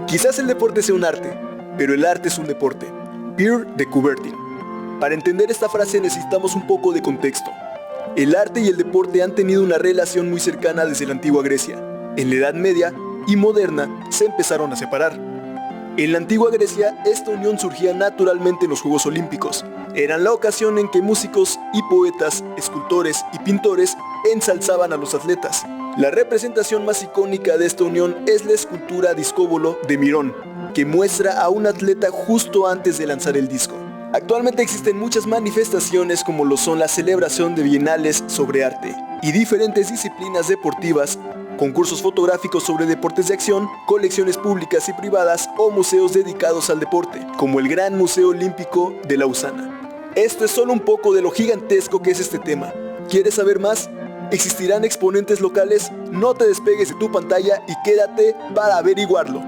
Quizás el deporte sea un arte, pero el arte es un deporte. Pierre de Coubertin. Para entender esta frase necesitamos un poco de contexto. El arte y el deporte han tenido una relación muy cercana desde la antigua Grecia. En la Edad Media y moderna se empezaron a separar. En la antigua Grecia, esta unión surgía naturalmente en los Juegos Olímpicos. Eran la ocasión en que músicos y poetas, escultores y pintores ensalzaban a los atletas. La representación más icónica de esta unión es la escultura Discóbolo de Mirón, que muestra a un atleta justo antes de lanzar el disco. Actualmente existen muchas manifestaciones como lo son la celebración de bienales sobre arte y diferentes disciplinas deportivas, concursos fotográficos sobre deportes de acción, colecciones públicas y privadas o museos dedicados al deporte, como el Gran Museo Olímpico de Lausana. Esto es solo un poco de lo gigantesco que es este tema. ¿Quieres saber más? ¿Existirán exponentes locales? No te despegues de tu pantalla y quédate para averiguarlo.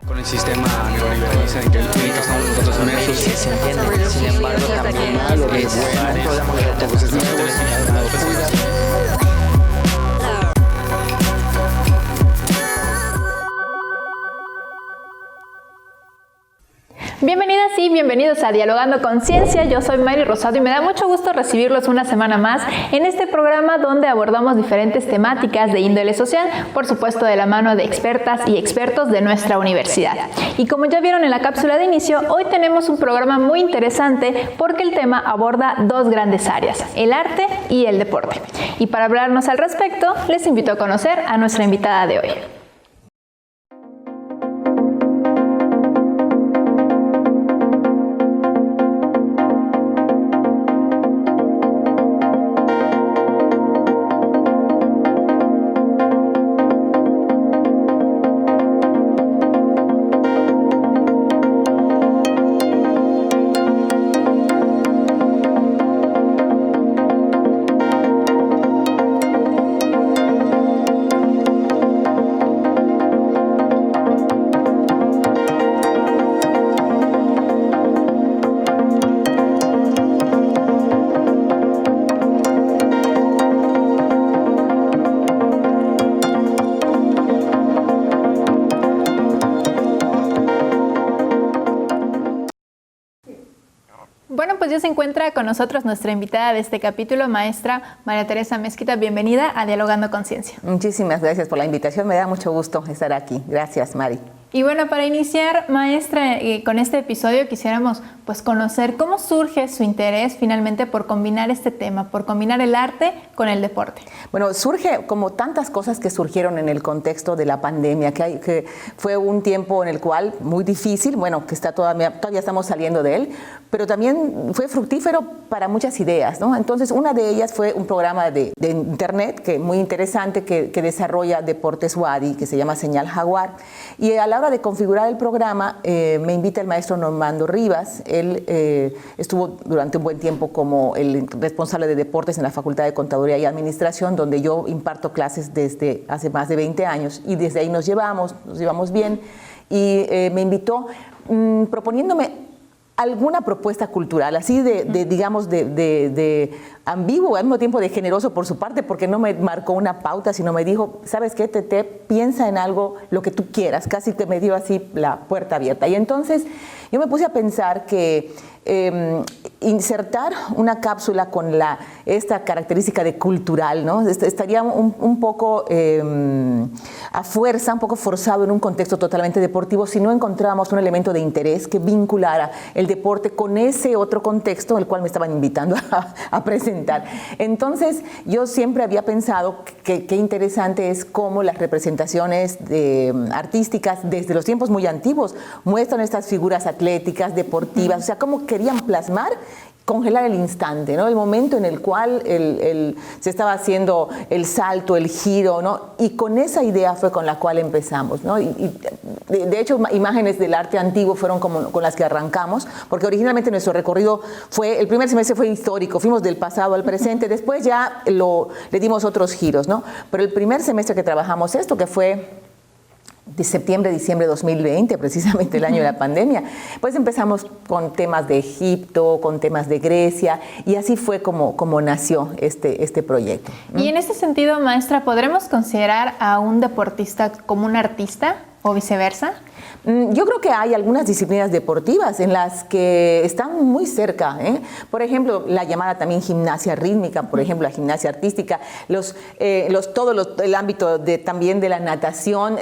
Con el sistema neoliberal en que estamos nosotros inmersos, se entiende, sin embargo también es un programa de autobuses nuevos. Bienvenidas y bienvenidos a Dialogando con Ciencia. Yo soy Mari Rosado y me da mucho gusto recibirlos una semana más en este programa donde abordamos diferentes temáticas de índole social, por supuesto de la mano de expertas y expertos de nuestra universidad. Y como ya vieron en la cápsula de inicio, hoy tenemos un programa muy interesante porque el tema aborda dos grandes áreas, el arte y el deporte. Y para hablarnos al respecto, les invito a conocer a nuestra invitada de hoy. Bueno, pues ya se encuentra con nosotros nuestra invitada de este capítulo, maestra María Teresa Mezquita. Bienvenida a Dialogando con Ciencia. Muchísimas gracias por la invitación, me da mucho gusto estar aquí. Gracias, Mari. Y bueno, para iniciar, maestra, con este episodio quisiéramos pues conocer cómo surge su interés finalmente por combinar este tema, por combinar el arte con el deporte. Bueno, surge como tantas cosas que surgieron en el contexto de la pandemia, que fue un tiempo en el cual muy difícil, bueno, que está todavía estamos saliendo de él, pero también fue fructífero para muchas ideas, ¿no? Entonces, una de ellas fue un programa de internet que muy interesante que desarrolla Deportes Wadi, que se llama Señal Jaguar, y a la hora de configurar el programa me invita el maestro Normando Rivas. Él estuvo durante un buen tiempo como el responsable de deportes en la Facultad de Contaduría y Administración, donde yo imparto clases desde hace más de 20 años y desde ahí nos llevamos bien, y me invitó proponiéndome alguna propuesta cultural, así de ambiguo, al mismo tiempo de generoso por su parte, porque no me marcó una pauta, sino me dijo, ¿sabes qué, Tete? Piensa en algo, lo que tú quieras, casi que me dio así la puerta abierta. Y entonces yo me puse a pensar que insertar una cápsula con esta característica de cultural, ¿no? Estaría un poco a fuerza, un poco forzado en un contexto totalmente deportivo si no encontramos un elemento de interés que vinculara el deporte con ese otro contexto el cual me estaban invitando a presentar. Entonces, yo siempre había pensado que qué interesante es cómo las representaciones artísticas desde los tiempos muy antiguos muestran estas figuras atléticas, deportivas, o sea, cómo querían plasmar, congelar el instante, ¿no? El momento en el cual se estaba haciendo el salto, el giro, ¿no? Y con esa idea fue con la cual empezamos, ¿no? Y de hecho, imágenes del arte antiguo fueron como con las que arrancamos, porque originalmente nuestro recorrido el primer semestre fue histórico, fuimos del pasado al presente, después ya le dimos otros giros, ¿no? Pero el primer semestre que trabajamos esto, que fue de septiembre, diciembre de 2020, precisamente el año de la pandemia, pues empezamos con temas de Egipto, con temas de Grecia, y así fue como nació este proyecto. Y en ese sentido, maestra, ¿podremos considerar a un deportista como un artista o viceversa? Yo creo que hay algunas disciplinas deportivas en las que están muy cerca, ¿eh? Por ejemplo, la llamada también gimnasia rítmica, por ejemplo, la gimnasia artística, el ámbito también de la natación.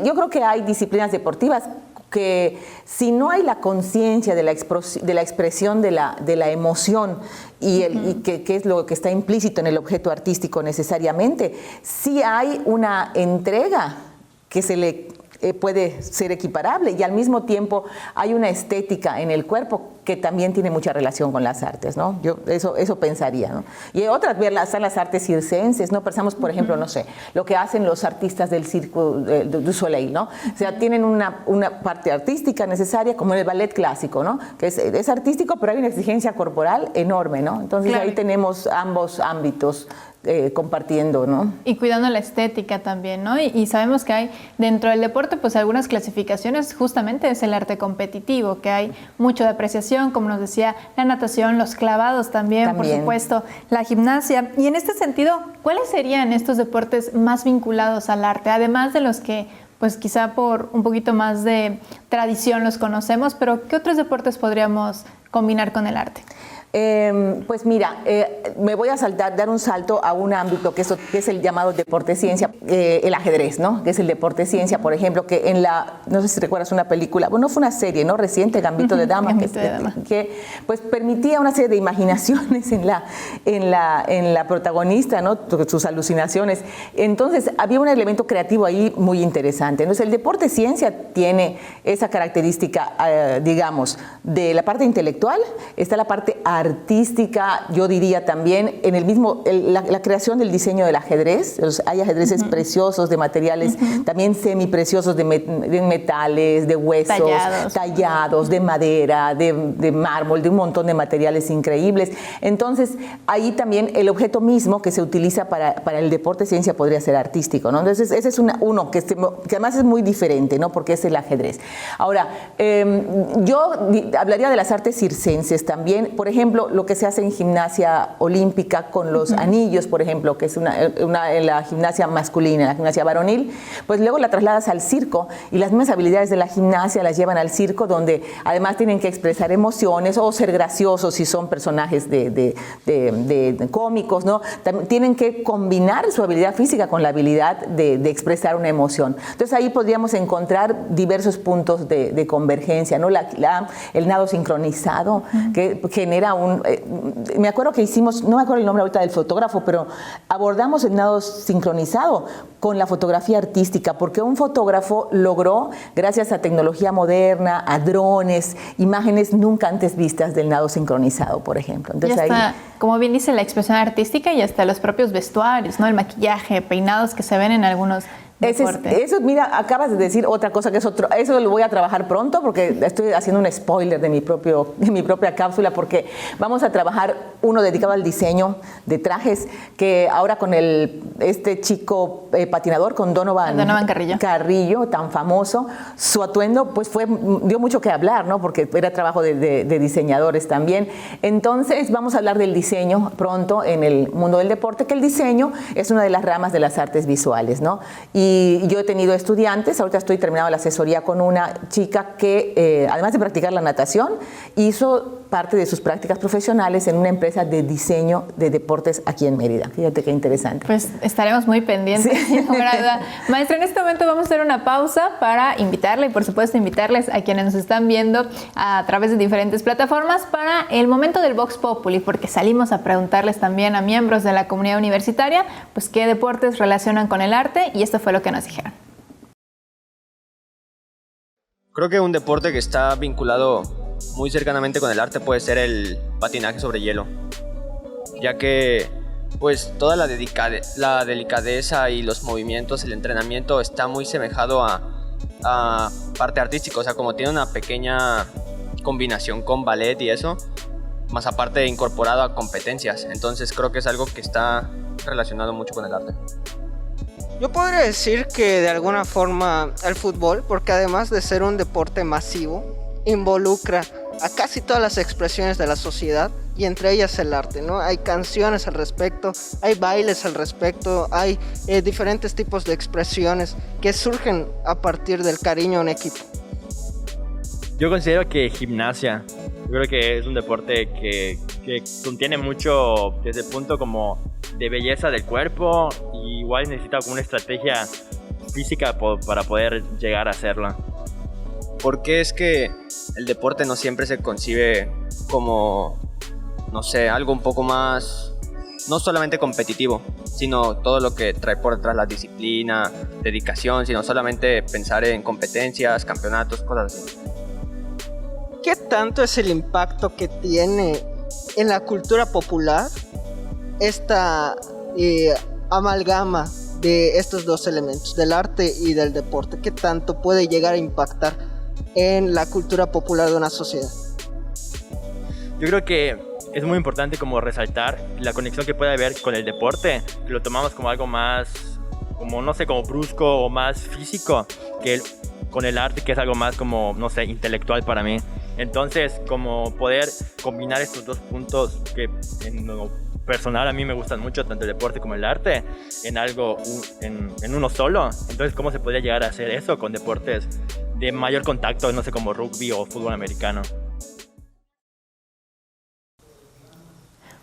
Yo creo que hay disciplinas deportivas que si no hay la conciencia de la expresión de la emoción y que es lo que está implícito en el objeto artístico necesariamente, sí hay una entrega que se le puede ser equiparable, y al mismo tiempo hay una estética en el cuerpo que también tiene mucha relación con las artes, ¿no? Yo eso pensaría, ¿no? Y otras, están las artes circenses, ¿no? Pensamos, por ejemplo, no sé, lo que hacen los artistas del Circo du Soleil, ¿no? O sea, tienen una parte artística necesaria, como en el ballet clásico, ¿no? Que es artístico, pero hay una exigencia corporal enorme, ¿no? Entonces ahí tenemos ambos ámbitos compartiendo, ¿no? Y cuidando la estética también, ¿no? Y sabemos que hay dentro del deporte pues algunas clasificaciones, justamente es el arte competitivo, que hay mucho de apreciación, como nos decía, la natación, los clavados también, por supuesto, la gimnasia. Y en este sentido, ¿cuáles serían estos deportes más vinculados al arte? Además de los que pues quizá por un poquito más de tradición los conocemos, pero ¿qué otros deportes podríamos combinar con el arte? Pues mira, me voy a dar un salto a un ámbito que es el llamado deporte-ciencia, el ajedrez, ¿no? Que es el deporte-ciencia, por ejemplo, que no sé si recuerdas una película, bueno, fue una serie, ¿no? Reciente, Gambito de Dama, que pues permitía una serie de imaginaciones en la protagonista, ¿no? Sus alucinaciones. Entonces, había un elemento creativo ahí muy interesante. Entonces, el deporte-ciencia tiene esa característica, digamos, de la parte intelectual, está la parte artística, yo diría también, en el mismo, la creación del diseño del ajedrez. Hay ajedrezes preciosos de materiales, también semipreciosos de metales, de huesos, tallados de madera, de mármol, de un montón de materiales increíbles. Entonces, ahí también el objeto mismo que se utiliza para el deporte ciencia podría ser artístico, ¿no? Entonces, ese es uno que además es muy diferente, ¿no? Porque es el ajedrez. Ahora, yo hablaría de las artes circenses también. Por ejemplo, lo que se hace en gimnasia olímpica con los anillos, por ejemplo, que es la gimnasia masculina, la gimnasia varonil, pues luego la trasladas al circo y las mismas habilidades de la gimnasia las llevan al circo, donde además tienen que expresar emociones o ser graciosos si son personajes de cómicos, ¿no? Tienen que combinar su habilidad física con la habilidad de expresar una emoción. Entonces ahí podríamos encontrar diversos puntos de convergencia, ¿no? El nado sincronizado, que genera me acuerdo que hicimos, no me acuerdo el nombre ahorita del fotógrafo, pero abordamos el nado sincronizado con la fotografía artística, porque un fotógrafo logró, gracias a tecnología moderna, a drones, imágenes nunca antes vistas del nado sincronizado, por ejemplo. Entonces, y hasta, como bien dice, la expresión artística y hasta los propios vestuarios, ¿no? El maquillaje, peinados que se ven en algunos Eso, mira, acabas de decir otra cosa que es otro. Eso lo voy a trabajar pronto porque estoy haciendo un spoiler de mi propia cápsula, porque vamos a trabajar uno dedicado al diseño de trajes, que ahora con este chico patinador, con Donovan Carrillo, tan famoso, su atuendo pues dio mucho que hablar, ¿no? Porque era trabajo de diseñadores también. Entonces vamos a hablar del diseño pronto en el mundo del deporte, que el diseño es una de las ramas de las artes visuales, ¿no? Y yo he tenido estudiantes, ahorita estoy terminando la asesoría con una chica que, además de practicar la natación, hizo parte de sus prácticas profesionales en una empresa de diseño de deportes aquí en Mérida. Fíjate qué interesante. Pues estaremos muy pendientes. Sí. Maestra, en este momento vamos a hacer una pausa para invitarle y por supuesto invitarles a quienes nos están viendo a través de diferentes plataformas para el momento del Vox Populi, porque salimos a preguntarles también a miembros de la comunidad universitaria pues qué deportes relacionan con el arte, y esto fue lo que nos dijeron. Creo que un deporte que está vinculado muy cercanamente con el arte puede ser el patinaje sobre hielo, ya que pues toda la delicadeza y los movimientos, el entrenamiento está muy semejado a parte artística, o sea, como tiene una pequeña combinación con ballet y eso, más aparte incorporado a competencias, entonces creo que es algo que está relacionado mucho con el arte. Yo podría decir que de alguna forma el fútbol, porque además de ser un deporte masivo, involucra a casi todas las expresiones de la sociedad y entre ellas el arte, ¿no? Hay canciones al respecto, hay bailes al respecto, hay diferentes tipos de expresiones que surgen a partir del cariño a un equipo. Yo considero que gimnasia, yo creo que es un deporte que contiene mucho desde el punto como de belleza del cuerpo, y igual necesita como una estrategia física para poder llegar a hacerla. Porque es que el deporte no siempre se concibe como, no sé, algo un poco más, no solamente competitivo, sino todo lo que trae por detrás la disciplina, dedicación, sino solamente pensar en competencias, campeonatos, cosas así. ¿Qué tanto es el impacto que tiene en la cultura popular esta amalgama de estos dos elementos, del arte y del deporte? ¿Qué tanto puede llegar a impactar en la cultura popular de una sociedad? Yo creo que es muy importante como resaltar la conexión que puede haber con el deporte, que lo tomamos como algo más, como no sé, como brusco o más físico, que con el arte, que es algo más como, no sé, intelectual para mí. Entonces, como poder combinar estos dos puntos que en lo personal a mí me gustan mucho, tanto el deporte como el arte, en algo, en uno solo. Entonces, ¿cómo se podría llegar a hacer eso con deportes de mayor contacto, no sé, como rugby o fútbol americano?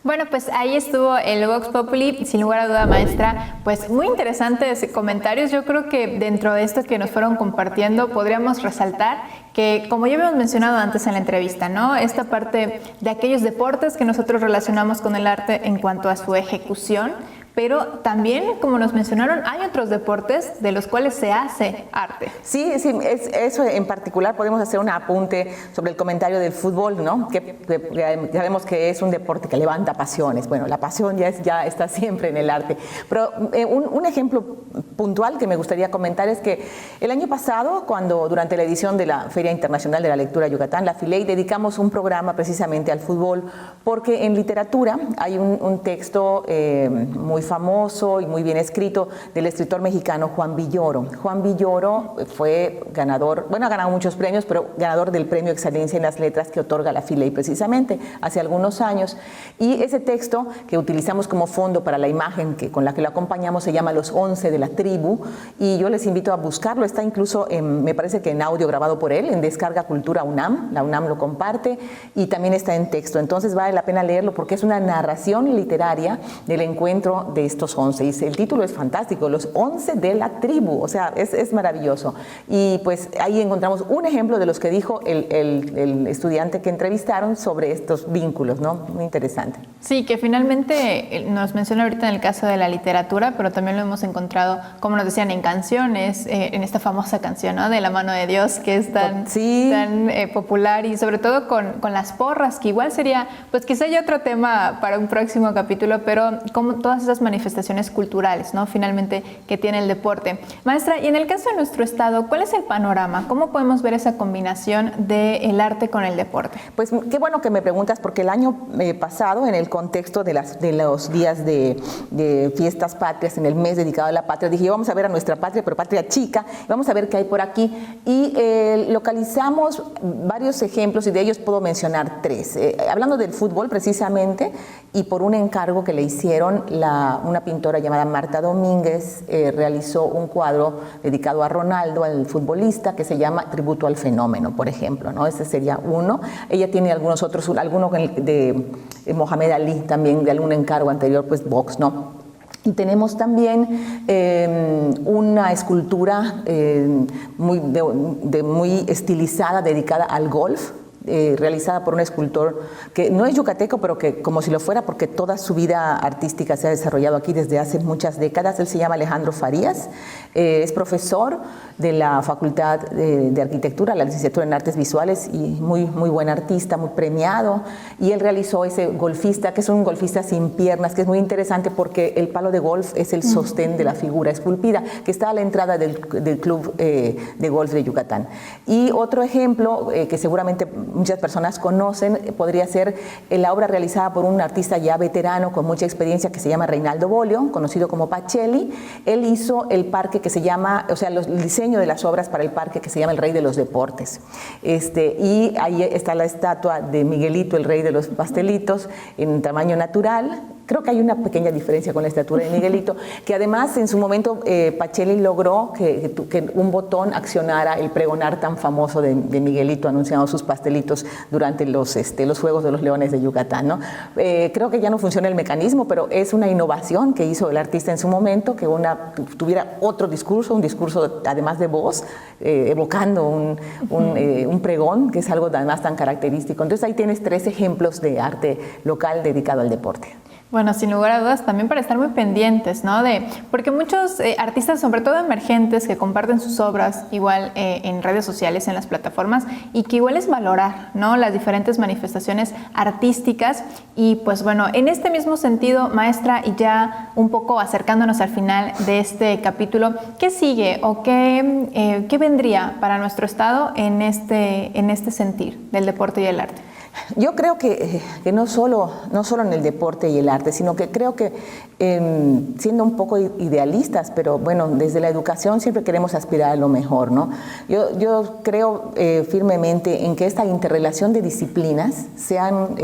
Bueno, pues ahí estuvo el Vox Populi, sin lugar a duda, maestra. Pues muy interesantes comentarios. Yo creo que dentro de esto que nos fueron compartiendo podríamos resaltar que, como ya habíamos mencionado antes en la entrevista, ¿no? Esta parte de aquellos deportes que nosotros relacionamos con el arte en cuanto a su ejecución, pero también, como nos mencionaron, hay otros deportes de los cuales se hace arte. Sí, eso en particular podemos hacer un apunte sobre el comentario del fútbol, ¿no? Que ya vemos que es un deporte que levanta pasiones. Bueno, la pasión ya está siempre en el arte. Pero un ejemplo puntual que me gustaría comentar es que el año pasado, cuando durante la edición de la Feria Internacional de la Lectura Yucatán, la FILEI, dedicamos un programa precisamente al fútbol, porque en literatura hay un texto muy famoso y muy bien escrito del escritor mexicano Juan Villoro. Juan Villoro fue ganador, bueno, ha ganado muchos premios, pero ganador del Premio Excelencia en las Letras que otorga la FILEI precisamente hace algunos años. Y ese texto que utilizamos como fondo para la imagen con la que lo acompañamos se llama Los 11 de la Tribu, y yo les invito a buscarlo. Está incluso, me parece que en audio grabado por él, en Descarga Cultura UNAM, la UNAM lo comparte, y también está en texto. Entonces vale la pena leerlo porque es una narración literaria del encuentro de estos 11. Y el título es fantástico, Los 11 de la Tribu, o sea, es maravilloso. Y pues ahí encontramos un ejemplo de los que dijo el estudiante que entrevistaron sobre estos vínculos, ¿no? Muy interesante. Sí, que finalmente nos menciona ahorita en el caso de la literatura, pero también lo hemos encontrado, como nos decían, en canciones, en esta famosa canción, ¿no? De La Mano de Dios, que es tan popular, y sobre todo con las porras, que igual sería, pues quizá ya otro tema para un próximo capítulo, pero como todas esas manifestaciones culturales, ¿no? Finalmente, que tiene el deporte. Maestra, y en el caso de nuestro estado, ¿cuál es el panorama? ¿Cómo podemos ver esa combinación del arte con el deporte? Pues qué bueno que me preguntas, porque el año pasado, en el contexto de los días de fiestas patrias, en el mes dedicado a la patria, dije, vamos a ver a nuestra patria, pero patria chica, vamos a ver qué hay por aquí. Y localizamos varios ejemplos, y de ellos puedo mencionar tres. Hablando del fútbol, precisamente, y por un encargo que le hicieron una pintora llamada Marta Domínguez, realizó un cuadro dedicado a Ronaldo, al futbolista, que se llama Tributo al Fenómeno, por ejemplo, ¿no? Ese sería uno. Ella tiene algunos otros, alguno de Mohamed Ali también, de algún encargo anterior, pues box, ¿no? Y tenemos también una escultura muy estilizada, dedicada al golf, realizada por un escultor que no es yucateco, pero que como si lo fuera, porque toda su vida artística se ha desarrollado aquí desde hace muchas décadas. Él se llama Alejandro Farías, es profesor de la Facultad de Arquitectura, la licenciatura en Artes Visuales, y muy buen artista, muy premiado. Y él realizó ese golfista, que es un golfista sin piernas, que es muy interesante porque el palo de golf es el sostén de la figura esculpida, que está a la entrada del club de golf de Yucatán. Y otro ejemplo que seguramente muchas personas conocen, podría ser la obra realizada por un artista ya veterano con mucha experiencia que se llama Reinaldo Bolio, conocido como Pacelli. Él hizo el parque que se llama, o sea, el diseño de las obras para el parque que se llama el Rey de los Deportes. Y ahí está la estatua de Miguelito, el Rey de los Pastelitos, en tamaño natural. Creo que hay una pequeña diferencia con la estatura de Miguelito, que además en su momento Pacelli logró que un botón accionara el pregonar tan famoso de Miguelito anunciando sus pastelitos durante los Juegos de los Leones de Yucatán, ¿no? Creo que ya no funciona el mecanismo, pero es una innovación que hizo el artista en su momento, que tuviera otro discurso, un discurso además de voz, evocando un pregón, que es algo además tan característico. Entonces ahí tienes 3 ejemplos de arte local dedicado al deporte. Bueno, sin lugar a dudas, también para estar muy pendientes, ¿no? Porque muchos artistas, sobre todo emergentes, que comparten sus obras igual en redes sociales, en las plataformas, y que igual es valorar, ¿no?, las diferentes manifestaciones artísticas. Y pues bueno, en este mismo sentido, maestra, y ya un poco acercándonos al final de este capítulo, ¿qué sigue o qué vendría para nuestro estado en este sentir del deporte y el arte? Yo creo que no solo en el deporte y el arte, sino que creo que siendo un poco idealistas, pero bueno, desde la educación siempre queremos aspirar a lo mejor, ¿no? Yo creo firmemente en que esta interrelación de disciplinas sean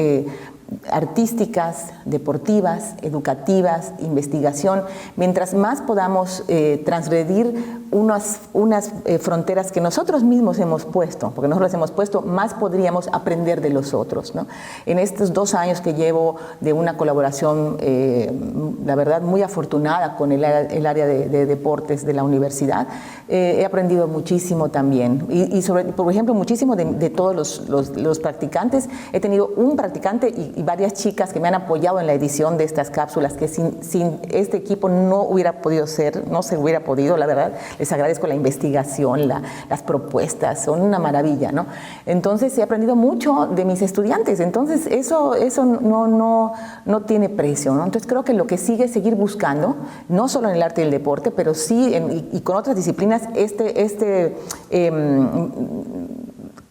artísticas, deportivas, educativas, investigación, mientras más podamos transgredir unas fronteras que nosotros mismos hemos puesto, porque nosotros las hemos puesto, más podríamos aprender de los otros, ¿no? En estos 2 años que llevo de una colaboración, la verdad, muy afortunada con el área de deportes de la universidad, he aprendido muchísimo también. Y por ejemplo, muchísimo de todos los practicantes. He tenido un practicante y varias chicas que me han apoyado en la edición de estas cápsulas, que sin este equipo no se hubiera podido, la verdad. Les agradezco la investigación, las propuestas, son una maravilla, ¿no? Entonces he aprendido mucho de mis estudiantes, entonces eso no tiene precio, ¿no? Entonces creo que lo que sigue es seguir buscando, no solo en el arte y el deporte, pero sí y con otras disciplinas,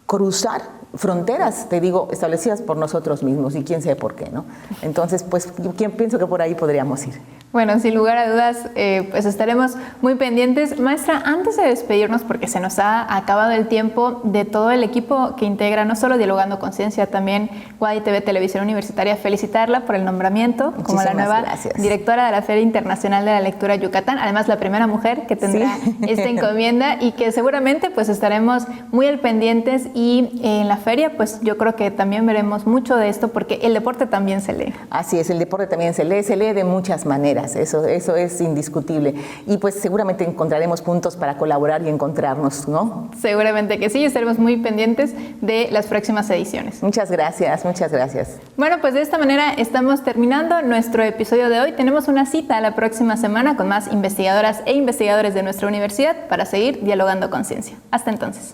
cruzar fronteras, te digo, establecidas por nosotros mismos y quién sabe por qué, ¿no? Entonces, pues yo pienso que por ahí podríamos ir. Bueno, sin lugar a dudas, pues estaremos muy pendientes. Maestra, antes de despedirnos, porque se nos ha acabado el tiempo, de todo el equipo que integra, no solo Dialogando con Ciencia, también Guadi TV Televisión Universitaria, felicitarla por el nombramiento como la nueva directora de la Feria Internacional de la Lectura Yucatán, además la primera mujer que tendrá esta encomienda y que seguramente pues estaremos muy al pendientes, y en la feria pues yo creo que también veremos mucho de esto, porque el deporte también se lee. Así es, el deporte también se lee de muchas maneras. Eso es indiscutible. Y pues seguramente encontraremos puntos para colaborar y encontrarnos, ¿no? Seguramente que sí, y estaremos muy pendientes de las próximas ediciones. Muchas gracias, muchas gracias. Bueno, pues de esta manera estamos terminando nuestro episodio de hoy. Tenemos una cita la próxima semana con más investigadoras e investigadores de nuestra universidad para seguir dialogando con ciencia. Hasta entonces.